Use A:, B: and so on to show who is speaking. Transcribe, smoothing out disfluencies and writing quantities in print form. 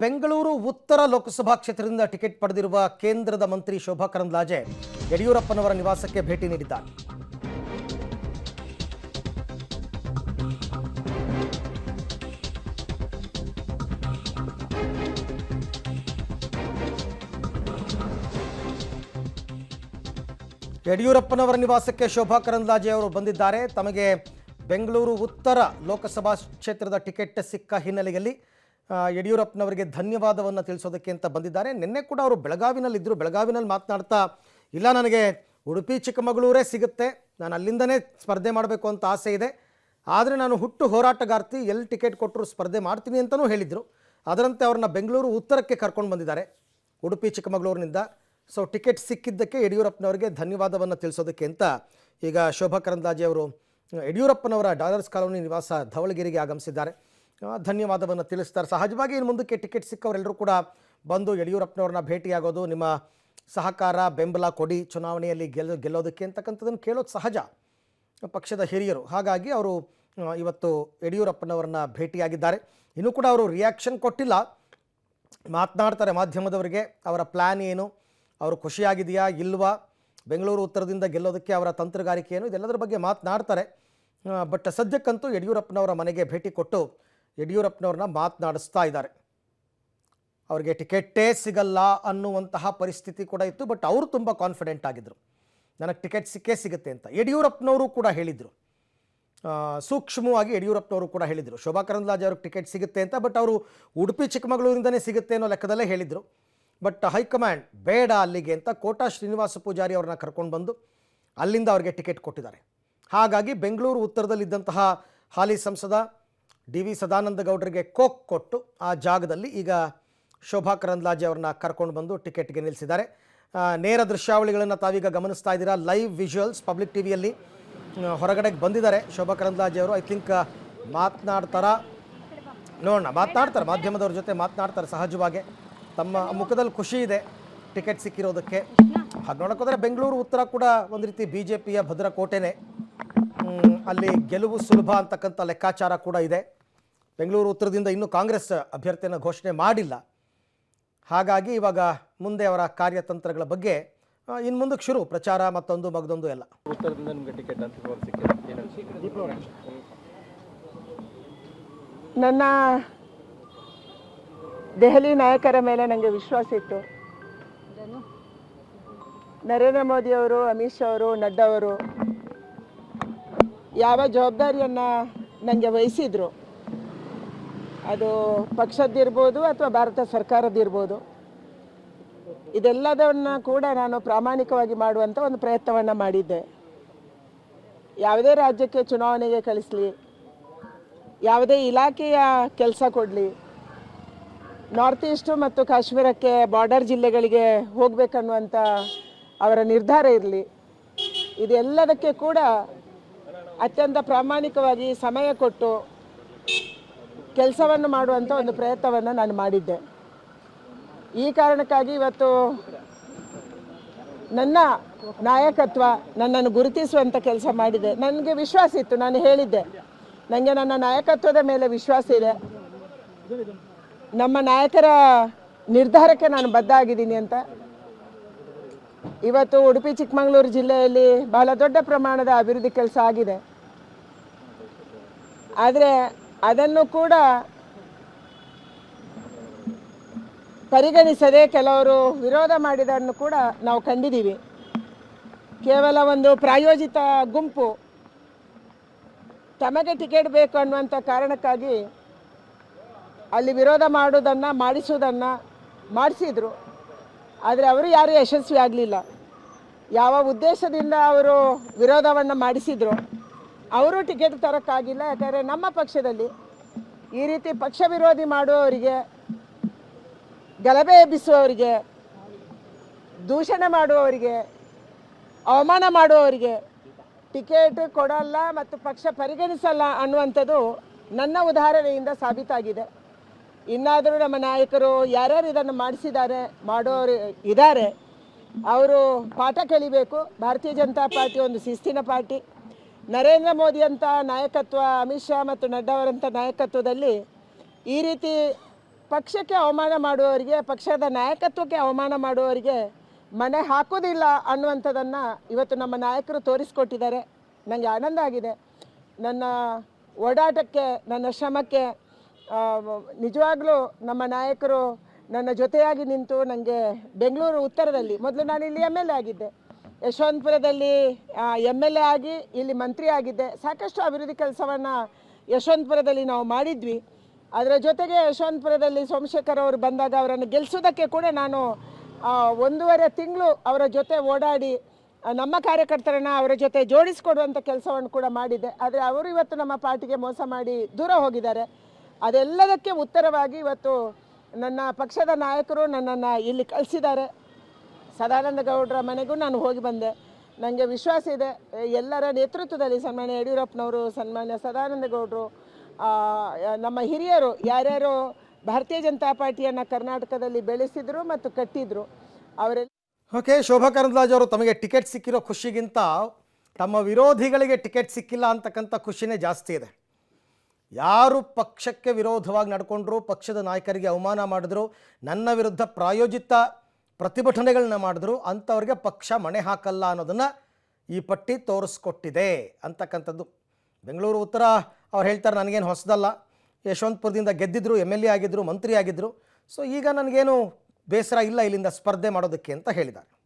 A: ಬೆಂಗಳೂರು ಉತ್ತರ ಲೋಕಸಭಾ ಕ್ಷೇತ್ರದಿಂದ ಟಿಕೆಟ್ ಪಡೆದಿರುವ ಕೇಂದ್ರದ ಮಂತ್ರಿ ಶೋಭಾ ಕರಂದ್ಲಾಜೆ ಯಡಿಯೂರಪ್ಪನವರ ನಿವಾಸಕ್ಕೆ ಭೇಟಿ ನೀಡಿದ್ದಾರೆ. ಯಡಿಯೂರಪ್ಪನವರ ನಿವಾಸಕ್ಕೆ ಶೋಭಾ ಕರಂದ್ಲಾಜೆ ಅವರು ಬಂದಿದ್ದಾರೆ. ತಮಗೆ ಬೆಂಗಳೂರು ಉತ್ತರ ಲೋಕಸಭಾ ಕ್ಷೇತ್ರದ ಟಿಕೆಟ್ ಸಿಕ್ಕ ಹಿನ್ನೆಲೆಯಲ್ಲಿ ಯಡಿಯೂರಪ್ಪನವರಿಗೆ ಧನ್ಯವಾದವನ್ನು ತಿಳಿಸೋದಕ್ಕೆ ಅಂತ ಬಂದಿದ್ದಾರೆ. ನಿನ್ನೆ ಕೂಡ ಅವರು ಬೆಳಗಾವಿನಲ್ಲಿದ್ದರು. ಬೆಳಗಾವಿನಲ್ಲಿ ಮಾತನಾಡ್ತಾ, ಇಲ್ಲ ನನಗೆ ಉಡುಪಿ ಚಿಕ್ಕಮಗಳೂರೇ ಸಿಗುತ್ತೆ, ನಾನು ಅಲ್ಲಿಂದನೇ ಸ್ಪರ್ಧೆ ಮಾಡಬೇಕು ಅಂತ ಆಸೆ ಇದೆ, ಆದರೆ ನಾನು ಹುಟ್ಟು ಹೋರಾಟಗಾರ್ತಿ, ಎಲ್ಲಿ ಟಿಕೆಟ್ ಕೊಟ್ಟರು ಸ್ಪರ್ಧೆ ಮಾಡ್ತೀನಿ ಅಂತಲೂ ಹೇಳಿದರು. ಅದರಂತೆ ಅವ್ರನ್ನ ಬೆಂಗಳೂರು ಉತ್ತರಕ್ಕೆ ಕರ್ಕೊಂಡು ಬಂದಿದ್ದಾರೆ ಉಡುಪಿ ಚಿಕ್ಕಮಗಳೂರಿನಿಂದ. ಸೊ ಟಿಕೆಟ್ ಸಿಕ್ಕಿದ್ದಕ್ಕೆ ಯಡಿಯೂರಪ್ಪನವರಿಗೆ ಧನ್ಯವಾದವನ್ನು ತಿಳಿಸೋದಕ್ಕೆ ಅಂತ ಈಗ ಶೋಭಾ ಕರಂದ್ಲಾಜೆ ಅವರು ಯಡಿಯೂರಪ್ಪನವರ ಡಾಲರ್ಸ್ ಕಾಲೋನಿ ನಿವಾಸ ಧವಳಗಿರಿಗೆ ಆಗಮಿಸಿದ್ದಾರೆ. ಧನ್ಯವಾದವನ್ನು ತಿಳಿಸ್ತಾರೆ. ಸಹಜವಾಗಿ ಇನ್ನು ಮುಂದಕ್ಕೆ ಟಿಕೆಟ್ ಸಿಕ್ಕವರೆಲ್ಲರೂ ಕೂಡ ಬಂದು ಯಡಿಯೂರಪ್ಪನವ್ರನ್ನ ಭೇಟಿಯಾಗೋದು, ನಿಮ್ಮ ಸಹಕಾರ ಬೆಂಬಲ ಕೊಡಿ ಚುನಾವಣೆಯಲ್ಲಿ ಗೆಲ್ಲೋದಕ್ಕೆ ಅಂತಕ್ಕಂಥದ್ದನ್ನು ಕೇಳೋದು ಸಹಜ ಪಕ್ಷದ ಹಿರಿಯರು. ಹಾಗಾಗಿ ಅವರು ಇವತ್ತು ಯಡಿಯೂರಪ್ಪನವ್ರನ್ನ ಭೇಟಿಯಾಗಿದ್ದಾರೆ. ಇನ್ನೂ ಕೂಡ ಅವರು ರಿಯಾಕ್ಷನ್ ಕೊಟ್ಟಿಲ್ಲ, ಮಾತನಾಡ್ತಾರೆ ಮಾಧ್ಯಮದವರಿಗೆ. ಅವರ ಪ್ಲ್ಯಾನ್ ಏನು, ಅವರು ಖುಷಿಯಾಗಿದೆಯಾ ಇಲ್ವಾ, ಬೆಂಗಳೂರು ಉತ್ತರದಿಂದ ಗೆಲ್ಲೋದಕ್ಕೆ ಅವರ ತಂತ್ರಗಾರಿಕೆ ಏನು, ಇದೆಲ್ಲದರ ಬಗ್ಗೆ ಮಾತನಾಡ್ತಾರೆ. ಬಟ್ ಸದ್ಯಕ್ಕಂತೂ ಯಡಿಯೂರಪ್ಪನವರ ಮನೆಗೆ ಭೇಟಿ ಕೊಟ್ಟು ಯಡಿಯೂರಪ್ಪನವ್ರನ್ನ ಮಾತನಾಡಿಸ್ತಾ ಇದ್ದಾರೆ. ಅವರಿಗೆ ಟಿಕೆಟ್ಟೇ ಸಿಗಲ್ಲ ಅನ್ನುವಂತಹ ಪರಿಸ್ಥಿತಿ ಕೂಡ ಇತ್ತು. ಬಟ್ ಅವರು ತುಂಬ ಕಾನ್ಫಿಡೆಂಟ್ ಆಗಿದ್ದರು, ನನಗೆ ಟಿಕೆಟ್ ಸಿಕ್ಕೇ ಸಿಗುತ್ತೆ ಅಂತ. ಯಡಿಯೂರಪ್ಪನವರು ಕೂಡ ಹೇಳಿದರು, ಸೂಕ್ಷ್ಮವಾಗಿ ಯಡಿಯೂರಪ್ಪನವರು ಕೂಡ ಹೇಳಿದರು ಶೋಭಾ ಕರಂದ್ಲಾಜೆ ಅವ್ರಿಗೆ ಟಿಕೆಟ್ ಸಿಗುತ್ತೆ ಅಂತ. ಬಟ್ ಅವರು ಉಡುಪಿ ಚಿಕ್ಕಮಗಳೂರಿಂದನೇ ಸಿಗುತ್ತೆ ಅನ್ನೋ ಲೆಕ್ಕದಲ್ಲೇ ಹೇಳಿದರು. ಬಟ್ ಹೈಕಮಾಂಡ್ ಬೇಡ ಅಲ್ಲಿಗೆ ಅಂತ ಕೋಟಾ ಶ್ರೀನಿವಾಸ ಪೂಜಾರಿ ಅವ್ರನ್ನ ಕರ್ಕೊಂಡು ಬಂದು ಅಲ್ಲಿಂದ ಅವರಿಗೆ ಟಿಕೆಟ್ ಕೊಟ್ಟಿದ್ದಾರೆ. ಹಾಗಾಗಿ ಬೆಂಗಳೂರು ಉತ್ತರದಲ್ಲಿದ್ದಂತಹ ಹಾಲಿ ಸಂಸದ ಡಿ.ವಿ. ಸದಾನಂದ ಗೌಡರಿಗೆ ಕೋಕ್ ಕೊಟ್ಟು ಆ ಜಾಗದಲ್ಲಿ ಈಗ ಶೋಭಾ ಕರಂದ್ಲಾಜೆ ಅವ್ರನ್ನ ಕರ್ಕೊಂಡು ಬಂದು ಟಿಕೆಟ್ಗೆ ನಿಲ್ಲಿಸಿದ್ದಾರೆ. ನೇರ ದೃಶ್ಯಾವಳಿಗಳನ್ನು ತಾವೀಗ ಗಮನಿಸ್ತಾ ಇದ್ದೀರಾ, ಲೈವ್ ವಿಜುವಲ್ಸ್ ಪಬ್ಲಿಕ್ ಟಿವಿಯಲ್ಲಿ ಹೊರಗಡೆಗೆ ಬಂದಿದ್ದಾರೆ ಶೋಭಾ ಕರಂದ್ಲಾಜೆ ಅವರು. ಐ ಥಿಂಕ್ ಮಾತನಾಡ್ತಾರೆ ಮಾಧ್ಯಮದವ್ರ ಜೊತೆ ಮಾತನಾಡ್ತಾರೆ ಸಹಜವಾಗಿ. ತಮ್ಮ ಮುಖದಲ್ಲಿ ಖುಷಿ ಇದೆ ಟಿಕೆಟ್ ಸಿಕ್ಕಿರೋದಕ್ಕೆ. ಹಾಗೆ ನೋಡೋಕ್ಕೋದ್ರೆ ಬೆಂಗಳೂರು ಉತ್ತರ ಕೂಡ ಒಂದು ರೀತಿ BJPಯ ಭದ್ರಕೋಟೆನೇ, ಅಲ್ಲಿ ಗೆಲುವು ಸುಲಭ ಅಂತಕ್ಕಂಥ ಲೆಕ್ಕಾಚಾರ ಕೂಡ ಇದೆ. ಬೆಂಗಳೂರು ಉತ್ತರದಿಂದ ಇನ್ನೂ ಕಾಂಗ್ರೆಸ್ ಅಭ್ಯರ್ಥಿಯನ್ನು ಘೋಷಣೆ ಮಾಡಿಲ್ಲ. ಹಾಗಾಗಿ ಇವಾಗ ಮುಂದೆ ಅವರ ಕಾರ್ಯತಂತ್ರಗಳ ಬಗ್ಗೆ ಇನ್ನು ಮುಂದಕ್ಕೆ ಶುರು ಪ್ರಚಾರ, ಮತ್ತೊಂದು ಮಗದೊಂದು ಎಲ್ಲ.
B: ಉತ್ತರದಿಂದ ನಿಮಗೆ ಟಿಕೆಟ್
C: ನನ್ನ ದೆಹಲಿ ನಾಯಕರ ಮೇಲೆ ನನಗೆ ವಿಶ್ವಾಸ ಇತ್ತು. ನರೇಂದ್ರ ಮೋದಿಯವರು, ಅಮಿತ್ ಶಾ ಅವರು, ನಡ್ಡಾ ಅವರು ಯಾವ ಜವಾಬ್ದಾರಿಯನ್ನು ನನಗೆ ವಹಿಸಿದ್ರು, ಅದು ಪಕ್ಷದ್ದಿರ್ಬೋದು ಅಥವಾ ಭಾರತ ಸರ್ಕಾರದ್ದಿರ್ಬೋದು, ಇದೆಲ್ಲದನ್ನು ಕೂಡ ನಾನು ಪ್ರಾಮಾಣಿಕವಾಗಿ ಮಾಡುವಂಥ ಒಂದು ಪ್ರಯತ್ನವನ್ನು ಮಾಡಿದ್ದೆ. ಯಾವುದೇ ರಾಜ್ಯಕ್ಕೆ ಚುನಾವಣೆಗೆ ಕಳಿಸಲಿ, ಯಾವುದೇ ಇಲಾಖೆಯ ಕೆಲಸ ಕೊಡಲಿ, ನಾರ್ತ್ ಈಸ್ಟು ಮತ್ತು ಕಾಶ್ಮೀರಕ್ಕೆ ಬಾರ್ಡರ್ ಜಿಲ್ಲೆಗಳಿಗೆ ಹೋಗಬೇಕನ್ನುವಂಥ ಅವರ ನಿರ್ಧಾರ ಇರಲಿ, ಇದೆಲ್ಲದಕ್ಕೆ ಕೂಡ ಅತ್ಯಂತ ಪ್ರಾಮಾಣಿಕವಾಗಿ ಸಮಯ ಕೊಟ್ಟು ಕೆಲಸವನ್ನು ಮಾಡುವಂಥ ಒಂದು ಪ್ರಯತ್ನವನ್ನು ನಾನು ಮಾಡಿದ್ದೆ. ಈ ಕಾರಣಕ್ಕಾಗಿ ಇವತ್ತು ನನ್ನ ನಾಯಕತ್ವ ನನ್ನನ್ನು ಗುರುತಿಸುವಂಥ ಕೆಲಸ ಮಾಡಿದೆ. ನನಗೆ ವಿಶ್ವಾಸ ಇತ್ತು, ನಾನು ಹೇಳಿದ್ದೆ ನನಗೆ ನನ್ನ ನಾಯಕತ್ವದ ಮೇಲೆ ವಿಶ್ವಾಸ ಇದೆ, ನಮ್ಮ ನಾಯಕರ ನಿರ್ಧಾರಕ್ಕೆ ನಾನು ಬದ್ಧ ಆಗಿದ್ದೀನಿ ಅಂತ. ಇವತ್ತು ಉಡುಪಿ ಚಿಕ್ಕಮಗಳೂರು ಜಿಲ್ಲೆಯಲ್ಲಿ ಬಹಳ ದೊಡ್ಡ ಪ್ರಮಾಣದ ಅಭಿವೃದ್ಧಿ ಕೆಲಸ ಆಗಿದೆ. ಆದರೆ ಅದನ್ನು ಕೂಡ ಪರಿಗಣಿಸದೆ ಕೆಲವರು ವಿರೋಧ ಮಾಡಿದ್ದನ್ನು ಕೂಡ ನಾವು ಕಂಡಿದ್ದೀವಿ. ಕೇವಲ ಒಂದು ಪ್ರಾಯೋಜಿತ ಗುಂಪು ತಮಗೆ ಟಿಕೆಟ್ ಬೇಕು ಅನ್ನುವಂಥ ಕಾರಣಕ್ಕಾಗಿ ಅಲ್ಲಿ ವಿರೋಧ ಮಾಡೋದನ್ನು ಮಾಡಿಸಿದರು. ಆದರೆ ಅವರು ಯಾರೂ ಯಶಸ್ವಿ ಆಗಲಿಲ್ಲ. ಯಾವ ಉದ್ದೇಶದಿಂದ ಅವರು ವಿರೋಧವನ್ನು ಮಾಡಿಸಿದ್ರು ಅವರು ಟಿಕೆಟ್ ತರೋಕ್ಕಾಗಿಲ್ಲ. ಯಾಕಂದರೆ ನಮ್ಮ ಪಕ್ಷದಲ್ಲಿ ಈ ರೀತಿ ಪಕ್ಷ ವಿರೋಧಿ ಮಾಡುವವರಿಗೆ, ಗಲಭೆ ಎಬ್ಬಿಸುವವರಿಗೆ, ದೂಷಣೆ ಮಾಡುವವರಿಗೆ, ಅವಮಾನ ಮಾಡುವವರಿಗೆ ಟಿಕೆಟ್ ಕೊಡಲ್ಲ ಮತ್ತು ಪಕ್ಷ ಪರಿಗಣಿಸಲ್ಲ ಅನ್ನುವಂಥದ್ದು ನನ್ನ ಉದಾಹರಣೆಯಿಂದ ಸಾಬೀತಾಗಿದೆ. ಇನ್ನಾದರೂ ನಮ್ಮ ನಾಯಕರು ಯಾರ್ಯಾರು ಇದನ್ನು ಮಾಡೋರು ಇದ್ದಾರೆ, ಅವರು ಪಾಠ ಕಲಿಬೇಕು. ಭಾರತೀಯ ಜನತಾ ಪಾರ್ಟಿ ಒಂದು ಶಿಸ್ತಿನ ಪಾರ್ಟಿ. ನರೇಂದ್ರ ಮೋದಿಯಂಥ ನಾಯಕತ್ವ, ಅಮಿತ್ ಶಾ ಮತ್ತು ನಡ್ಡಾ ಅವರಂಥ ನಾಯಕತ್ವದಲ್ಲಿ ಈ ರೀತಿ ಪಕ್ಷಕ್ಕೆ ಅವಮಾನ ಮಾಡುವವರಿಗೆ, ಪಕ್ಷದ ನಾಯಕತ್ವಕ್ಕೆ ಅವಮಾನ ಮಾಡುವವರಿಗೆ ಮನೆ ಹಾಕೋದಿಲ್ಲ ಅನ್ನುವಂಥದ್ದನ್ನು ಇವತ್ತು ನಮ್ಮ ನಾಯಕರು ತೋರಿಸ್ಕೊಟ್ಟಿದ್ದಾರೆ. ನನಗೆ ಆನಂದ ಆಗಿದೆ. ನನ್ನ ಓಡಾಟಕ್ಕೆ, ನನ್ನ ಶ್ರಮಕ್ಕೆ ನಿಜವಾಗ್ಲೂ ನಮ್ಮ ನಾಯಕರು ನನ್ನ ಜೊತೆಯಾಗಿ ನಿಂತು ನನಗೆ ಬೆಂಗಳೂರು ಉತ್ತರದಲ್ಲಿ, ಮೊದಲು ನಾನು ಇಲ್ಲಿ MLA ಆಗಿದ್ದೆ, ಯಶವಂತಪುರದಲ್ಲಿ MLA ಆಗಿ ಇಲ್ಲಿ ಮಂತ್ರಿ ಆಗಿದ್ದೆ. ಸಾಕಷ್ಟು ಅಭಿವೃದ್ಧಿ ಕೆಲಸವನ್ನು ಯಶವಂತಪುರದಲ್ಲಿ ನಾವು ಮಾಡಿದ್ವಿ. ಅದರ ಜೊತೆಗೆ ಯಶವಂತಪುರದಲ್ಲಿ ಸೋಮಶೇಖರ್ ಅವರು ಬಂದಾಗ ಅವರನ್ನು ಗೆಲ್ಲಿಸೋದಕ್ಕೆ ಕೂಡ ನಾನು 1.5 ತಿಂಗಳು ಅವರ ಜೊತೆ ಓಡಾಡಿ ನಮ್ಮ ಕಾರ್ಯಕರ್ತರನ್ನು ಅವರ ಜೊತೆ ಜೋಡಿಸಿಕೊಡುವಂಥ ಕೆಲಸವನ್ನು ಕೂಡ ಮಾಡಿದ್ದೆ. ಆದರೆ ಅವರು ಇವತ್ತು ನಮ್ಮ ಪಾರ್ಟಿಗೆ ಮೋಸ ಮಾಡಿ ದೂರ ಹೋಗಿದ್ದಾರೆ. ಅದೆಲ್ಲದಕ್ಕೆ ಉತ್ತರವಾಗಿ ಇವತ್ತು ನನ್ನ ಪಕ್ಷದ ನಾಯಕರು ನನ್ನನ್ನು ಇಲ್ಲಿ ಕಳಿಸಿದ್ದಾರೆ. ಸದಾನಂದ ಗೌಡರ ಮನೆಗೂ ನಾನು ಹೋಗಿ ಬಂದೆ. ನನಗೆ ವಿಶ್ವಾಸ ಇದೆ, ಎಲ್ಲರ ನೇತೃತ್ವದಲ್ಲಿ ಸನ್ಮಾನ್ಯ ಯಡಿಯೂರಪ್ಪನವರು, ಸನ್ಮಾನ್ಯ ಸದಾನಂದ ಗೌಡರು, ನಮ್ಮ ಹಿರಿಯರು ಯಾರ್ಯಾರು ಭಾರತೀಯ ಜನತಾ ಪಾರ್ಟಿಯನ್ನು ಕರ್ನಾಟಕದಲ್ಲಿ ಬೆಳೆಸಿದರು ಮತ್ತು ಕಟ್ಟಿದ್ರು ಅವರೆಲ್ಲ.
A: ಓಕೆ, ಶೋಭಾ ಕರಂದ್ಲಾಜೆ ಅವರು ತಮಗೆ ಟಿಕೆಟ್ ಸಿಕ್ಕಿರೋ ಖುಷಿಗಿಂತ ತಮ್ಮ ವಿರೋಧಿಗಳಿಗೆ ಟಿಕೆಟ್ ಸಿಕ್ಕಿಲ್ಲ ಅಂತಕ್ಕಂಥ ಖುಷಿನೇ ಜಾಸ್ತಿ ಇದೆ. ಯಾರು ಪಕ್ಷಕ್ಕೆ ವಿರೋಧವಾಗಿ ನಡ್ಕೊಂಡ್ರು, ಪಕ್ಷದ ನಾಯಕರಿಗೆ ಅವಮಾನ ಮಾಡಿದ್ರು, ನನ್ನ ವಿರುದ್ಧ ಪ್ರಾಯೋಜಿತ ಪ್ರತಿಭಟನೆಗಳನ್ನ ಮಾಡಿದ್ರು, ಅಂಥವ್ರಿಗೆ ಪಕ್ಷ ಮಣೆ ಹಾಕಲ್ಲ ಅನ್ನೋದನ್ನು ಈ ಪಟ್ಟಿ ತೋರಿಸ್ಕೊಟ್ಟಿದೆ ಅಂತಕ್ಕಂಥದ್ದು. ಬೆಂಗಳೂರು ಉತ್ತರ ಅವ್ರು ಹೇಳ್ತಾರೆ, ನನಗೇನು ಹೊಸದಲ್ಲ, ಯಶವಂತಪುರದಿಂದ ಗೆದ್ದಿದ್ರು, MLA ಆಗಿದ್ದರು, ಮಂತ್ರಿ ಆಗಿದ್ದರು, ಸೊ ಈಗ ನನಗೇನು ಬೇಸರ ಇಲ್ಲ ಇಲ್ಲಿಂದ ಸ್ಪರ್ಧೆ ಮಾಡೋದಕ್ಕೆ ಅಂತ ಹೇಳಿದ್ದಾರೆ.